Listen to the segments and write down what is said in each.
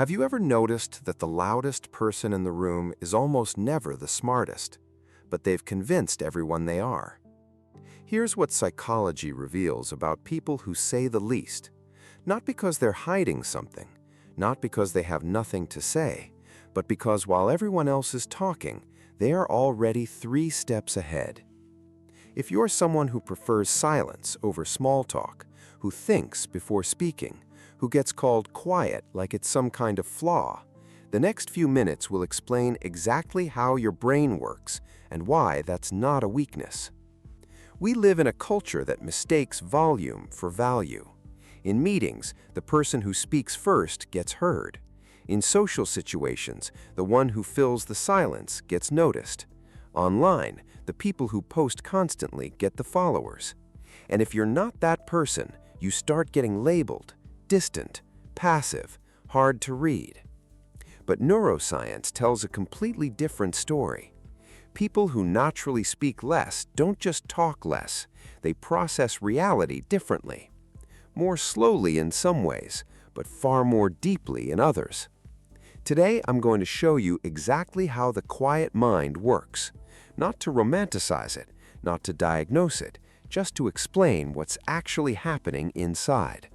Have you ever noticed that the loudest person in the room is almost never the smartest, but they've convinced everyone they are? Here's what psychology reveals about people who say the least, not because they're hiding something, not because they have nothing to say, but because while everyone else is talking, they are already 3 steps ahead. If you're someone who prefers silence over small talk, who thinks before speaking, who gets called quiet like it's some kind of flaw, the next few minutes will explain exactly how your brain works and why that's not a weakness. We live in a culture that mistakes volume for value. In meetings, the person who speaks first gets heard. In social situations, the one who fills the silence gets noticed. Online, the people who post constantly get the followers. And if you're not that person, you start getting labeled distant, passive, hard to read. But neuroscience tells a completely different story. People who naturally speak less don't just talk less, they process reality differently. More slowly in some ways, but far more deeply in others. Today, I'm going to show you exactly how the quiet mind works. Not to romanticize it, not to diagnose it, just to explain what's actually happening inside.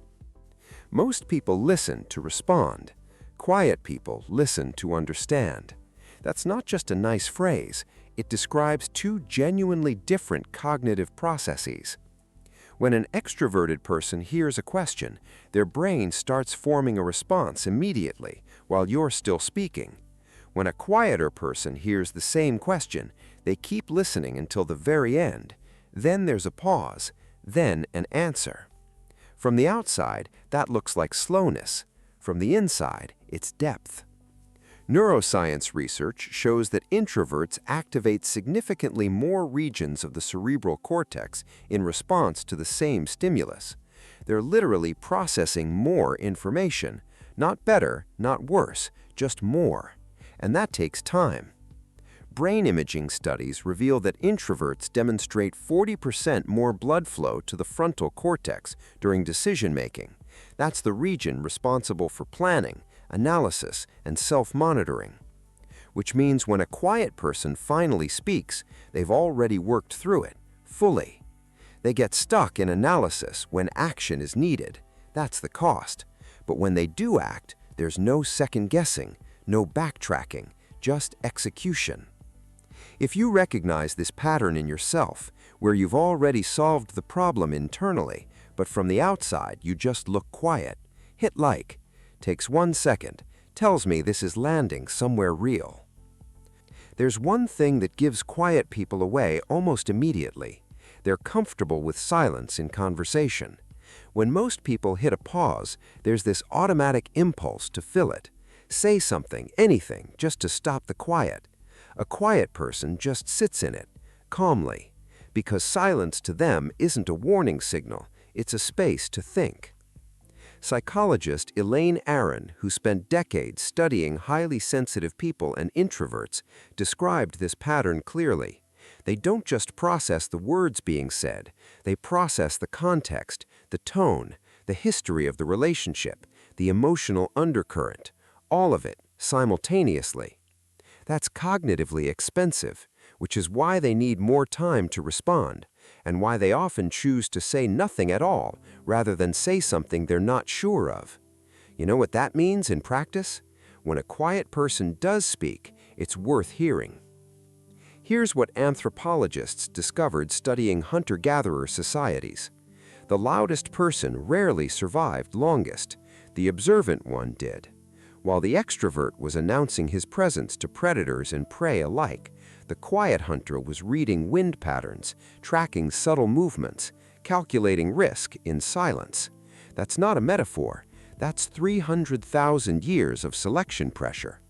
Most people listen to respond. Quiet people listen to understand. That's not just a nice phrase, it describes 2 genuinely different cognitive processes. When an extroverted person hears a question, their brain starts forming a response immediately while you're still speaking. When a quieter person hears the same question, they keep listening until the very end. Then there's a pause, then an answer. From the outside, that looks like slowness. From the inside, it's depth. Neuroscience research shows that introverts activate significantly more regions of the cerebral cortex in response to the same stimulus. They're literally processing more information. Not better, not worse, just more. And that takes time. Brain imaging studies reveal that introverts demonstrate 40% more blood flow to the frontal cortex during decision-making. That's the region responsible for planning, analysis, and self-monitoring. Which means when a quiet person finally speaks, they've already worked through it, fully. They get stuck in analysis when action is needed. That's the cost. But when they do act, there's no second-guessing, no backtracking, just execution. If you recognize this pattern in yourself, where you've already solved the problem internally, but from the outside you just look quiet, hit like. Takes 1 second, tells me this is landing somewhere real. There's one thing that gives quiet people away almost immediately. They're comfortable with silence in conversation. When most people hit a pause, there's this automatic impulse to fill it. Say something, anything, just to stop the quiet. A quiet person just sits in it, calmly, because silence to them isn't a warning signal, it's a space to think. Psychologist Elaine Aron, who spent decades studying highly sensitive people and introverts, described this pattern clearly. They don't just process the words being said, they process the context, the tone, the history of the relationship, the emotional undercurrent, all of it simultaneously. That's cognitively expensive, which is why they need more time to respond, and why they often choose to say nothing at all rather than say something they're not sure of. You know what that means in practice? When a quiet person does speak, it's worth hearing. Here's what anthropologists discovered studying hunter-gatherer societies. The loudest person rarely survived longest. The observant one did. While the extrovert was announcing his presence to predators and prey alike, the quiet hunter was reading wind patterns, tracking subtle movements, calculating risk in silence. That's not a metaphor. That's 300,000 years of selection pressure.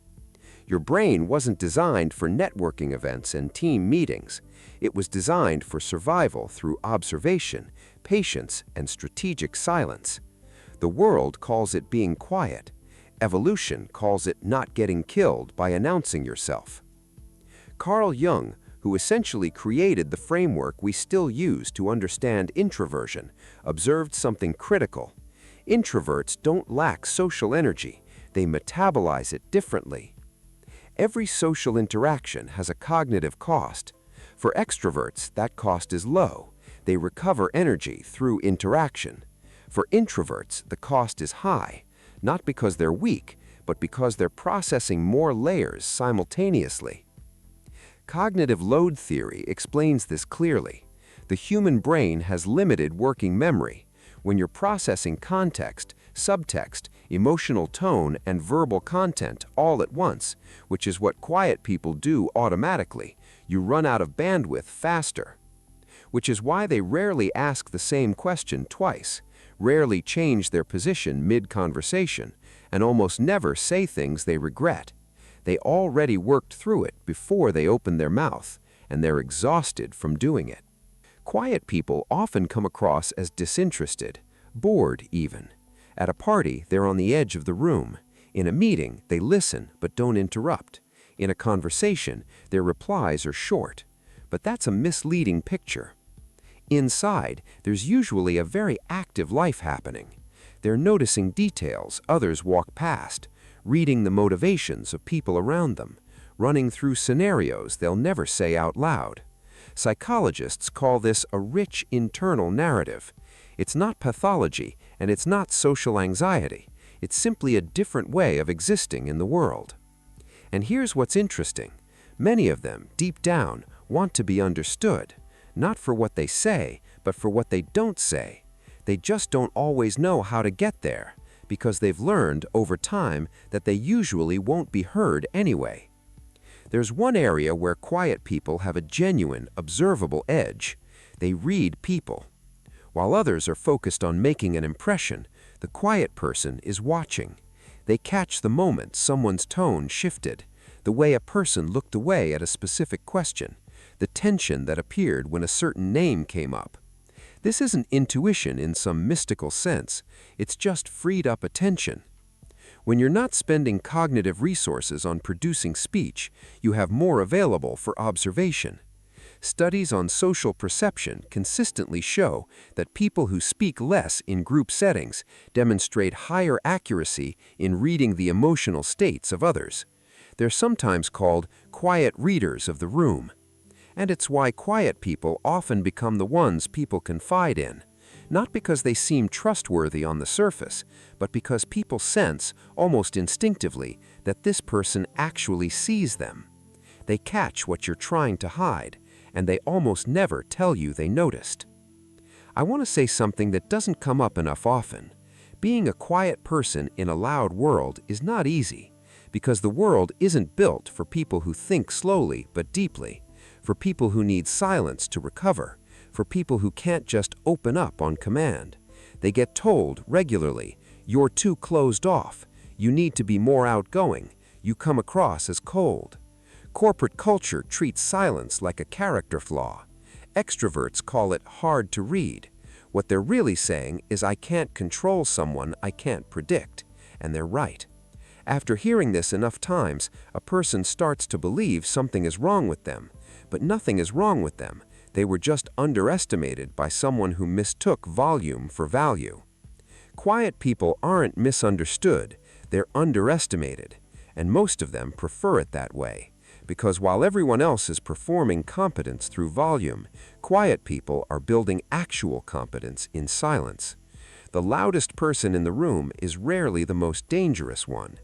Your brain wasn't designed for networking events and team meetings. It was designed for survival through observation, patience, and strategic silence. The world calls it being quiet. Evolution calls it not getting killed by announcing yourself. Carl Jung, who essentially created the framework we still use to understand introversion, observed something critical. Introverts don't lack social energy. They metabolize it differently. Every social interaction has a cognitive cost. For extroverts, that cost is low. They recover energy through interaction. For introverts, the cost is high, not because they're weak, but because they're processing more layers simultaneously. Cognitive load theory explains this clearly. The human brain has limited working memory. When you're processing context, subtext, emotional tone, and verbal content all at once, which is what quiet people do automatically, you run out of bandwidth faster. Which is why they rarely ask the same question twice, rarely change their position mid-conversation, and almost never say things they regret. They already worked through it before they open their mouth, and they're exhausted from doing it. Quiet people often come across as disinterested, bored even. At a party, they're on the edge of the room. In a meeting, they listen but don't interrupt. In a conversation, their replies are short. But that's a misleading picture. Inside, there's usually a very active life happening. They're noticing details others walk past, reading the motivations of people around them, running through scenarios they'll never say out loud. Psychologists call this a rich internal narrative. It's not pathology, and it's not social anxiety. It's simply a different way of existing in the world. And here's what's interesting. Many of them, deep down, want to be understood, not for what they say, but for what they don't say. They just don't always know how to get there, because they've learned over time that they usually won't be heard anyway. There's one area where quiet people have a genuine, observable edge. They read people. While others are focused on making an impression, the quiet person is watching. They catch the moment someone's tone shifted, the way a person looked away at a specific question, the tension that appeared when a certain name came up. This isn't intuition in some mystical sense. It's just freed up attention. When you're not spending cognitive resources on producing speech, you have more available for observation. Studies on social perception consistently show that people who speak less in group settings demonstrate higher accuracy in reading the emotional states of others. They're sometimes called quiet readers of the room. And it's why quiet people often become the ones people confide in, not because they seem trustworthy on the surface, but because people sense, almost instinctively, that this person actually sees them. They catch what you're trying to hide, and they almost never tell you they noticed. I want to say something that doesn't come up enough often. Being a quiet person in a loud world is not easy, because the world isn't built for people who think slowly but deeply, for people who need silence to recover, for people who can't just open up on command. They get told regularly, "You're too closed off, you need to be more outgoing, you come across as cold." Corporate culture treats silence like a character flaw. Extroverts call it hard to read. What they're really saying is, "I can't control someone I can't predict," and they're right. After hearing this enough times, a person starts to believe something is wrong with them. But nothing is wrong with them. They were just underestimated by someone who mistook volume for value. Quiet people aren't misunderstood, they're underestimated, and most of them prefer it that way. Because while everyone else is performing competence through volume, quiet people are building actual competence in silence. The loudest person in the room is rarely the most dangerous one.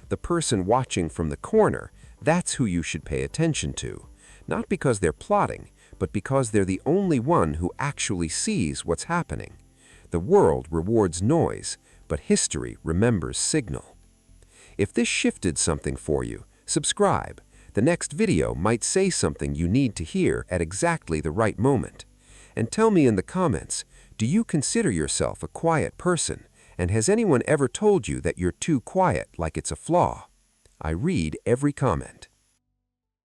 The person watching from the corner, that's who you should pay attention to. Not because they're plotting, but because they're the only one who actually sees what's happening. The world rewards noise, but history remembers signal. If this shifted something for you, subscribe. The next video might say something you need to hear at exactly the right moment. And tell me in the comments, do you consider yourself a quiet person? And has anyone ever told you that you're too quiet like it's a flaw? I read every comment.